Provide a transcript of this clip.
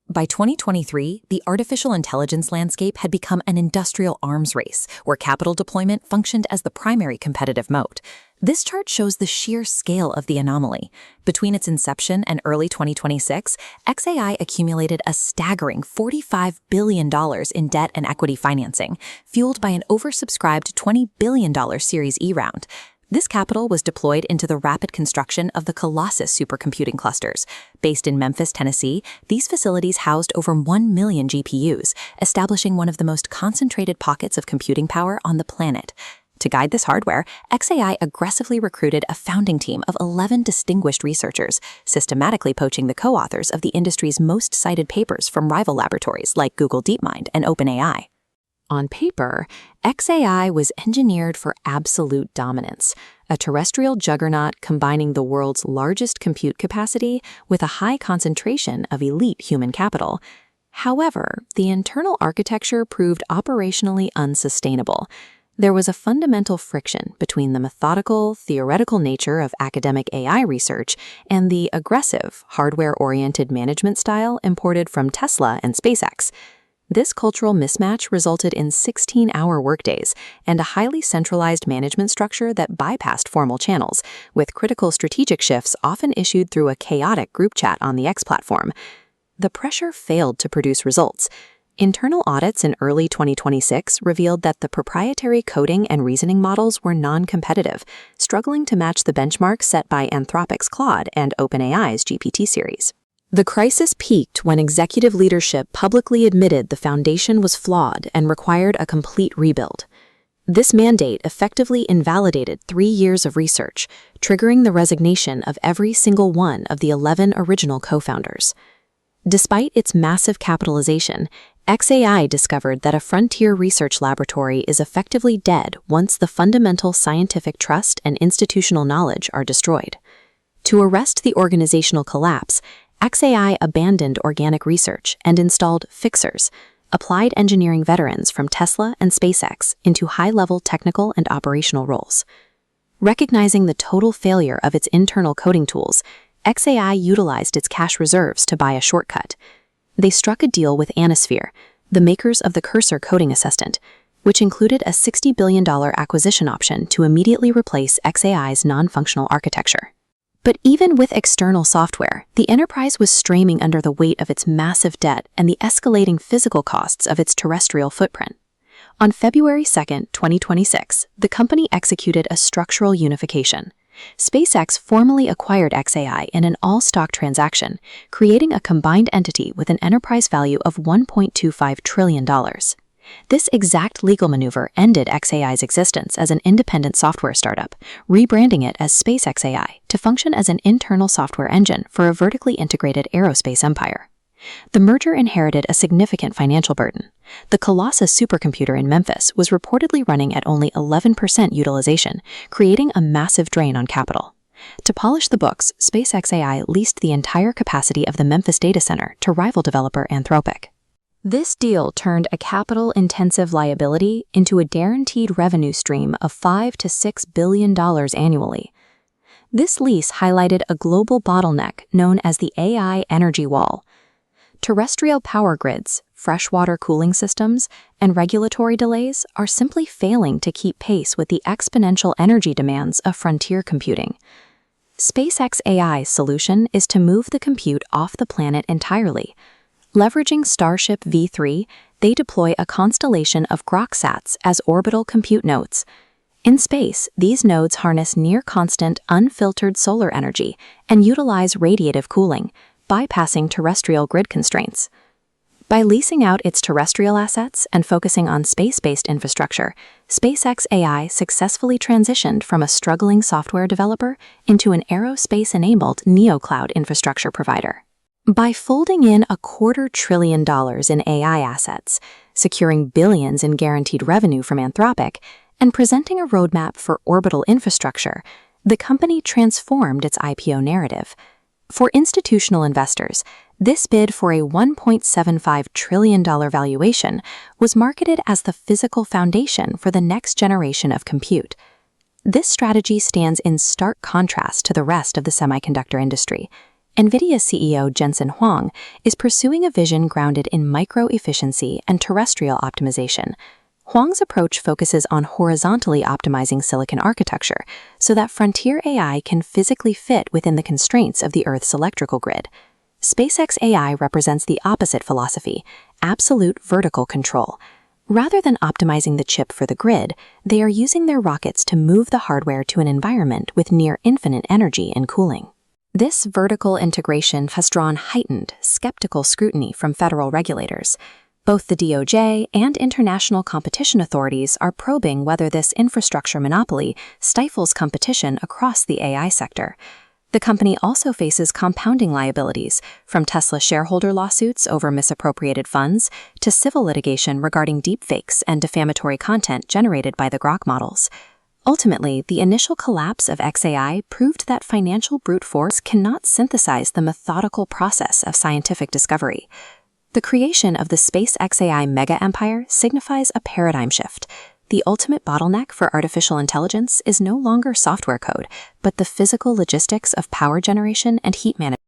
By 2023, the artificial intelligence landscape had become an industrial arms race, where capital deployment functioned as the primary competitive moat. This chart shows the sheer scale of the anomaly. Between its inception and early 2026, xAI accumulated a staggering $45 billion in debt and equity financing, fueled by an oversubscribed $20 billion Series E round. This capital was deployed into the rapid construction of the Colossus supercomputing clusters. Based in Memphis, Tennessee, these facilities housed over 1 million GPUs, establishing one of the most concentrated pockets of computing power on the planet. To guide this hardware, xAI aggressively recruited a founding team of 11 distinguished researchers, systematically poaching the co-authors of the industry's most cited papers from rival laboratories like Google DeepMind and OpenAI. On paper, xAI was engineered for absolute dominance, a terrestrial juggernaut combining the world's largest compute capacity with a high concentration of elite human capital. However, the internal architecture proved operationally unsustainable. There was a fundamental friction between the methodical, theoretical nature of academic AI research and the aggressive, hardware-oriented management style imported from Tesla and SpaceX. This cultural mismatch resulted in 16-hour workdays and a highly centralized management structure that bypassed formal channels, with critical strategic shifts often issued through a chaotic group chat on the X platform. The pressure failed to produce results. Internal audits in early 2026 revealed that the proprietary coding and reasoning models were non-competitive, struggling to match the benchmarks set by Anthropic's Claude and OpenAI's GPT series. The crisis peaked when executive leadership publicly admitted the foundation was flawed and required a complete rebuild. This mandate effectively invalidated 3 years of research, triggering the resignation of every single one of the 11 original co-founders. Despite its massive capitalization, xAI discovered that a frontier research laboratory is effectively dead once the fundamental scientific trust and institutional knowledge are destroyed. To arrest the organizational collapse, xAI abandoned organic research and installed fixers, applied engineering veterans from Tesla and SpaceX, into high-level technical and operational roles. Recognizing the total failure of its internal coding tools, xAI utilized its cash reserves to buy a shortcut. They struck a deal with Anisphere, the makers of the Cursor coding assistant, which included a $60 billion acquisition option to immediately replace xAI's non-functional architecture. But even with external software, the enterprise was straining under the weight of its massive debt and the escalating physical costs of its terrestrial footprint. On February 2, 2026, the company executed a structural unification. SpaceX formally acquired xAI in an all-stock transaction, creating a combined entity with an enterprise value of $1.25 trillion. This exact legal maneuver ended xAI's existence as an independent software startup, rebranding it as SpaceXAI to function as an internal software engine for a vertically integrated aerospace empire. The merger inherited a significant financial burden. The Colossus supercomputer in Memphis was reportedly running at only 11% utilization, creating a massive drain on capital. To polish the books, SpaceXAI leased the entire capacity of the Memphis data center to rival developer Anthropic. This deal turned a capital-intensive liability into a guaranteed revenue stream of $5 to $6 billion annually. This lease highlighted a global bottleneck known as the AI energy wall. Terrestrial power grids, freshwater cooling systems, and regulatory delays are simply failing to keep pace with the exponential energy demands of frontier computing. SpaceXAI's solution is to move the compute off the planet entirely. Leveraging Starship V3, they deploy a constellation of Grok-Sats as orbital compute nodes. In space, these nodes harness near-constant, unfiltered solar energy and utilize radiative cooling, bypassing terrestrial grid constraints. By leasing out its terrestrial assets and focusing on space-based infrastructure, SpaceXAI successfully transitioned from a struggling software developer into an aerospace-enabled neocloud infrastructure provider. By folding in $250 billion in AI assets, securing billions in guaranteed revenue from Anthropic, and presenting a roadmap for orbital infrastructure, the company transformed its IPO narrative. For institutional investors, this bid for a $1.75 trillion valuation was marketed as the physical foundation for the next generation of compute. This strategy stands in stark contrast to the rest of the semiconductor industry. NVIDIA CEO Jensen Huang is pursuing a vision grounded in micro-efficiency and terrestrial optimization. Huang's approach focuses on horizontally optimizing silicon architecture so that frontier AI can physically fit within the constraints of the Earth's electrical grid. SpaceX AI represents the opposite philosophy, absolute vertical control. Rather than optimizing the chip for the grid, they are using their rockets to move the hardware to an environment with near infinite energy and cooling. This vertical integration has drawn heightened, skeptical scrutiny from federal regulators. Both the DOJ and international competition authorities are probing whether this infrastructure monopoly stifles competition across the AI sector. The company also faces compounding liabilities, from Tesla shareholder lawsuits over misappropriated funds to civil litigation regarding deepfakes and defamatory content generated by the Grok models. Ultimately, the initial collapse of xAI proved that financial brute force cannot synthesize the methodical process of scientific discovery. The creation of the space xAI mega-empire signifies a paradigm shift. The ultimate bottleneck for artificial intelligence is no longer software code, but the physical logistics of power generation and heat management.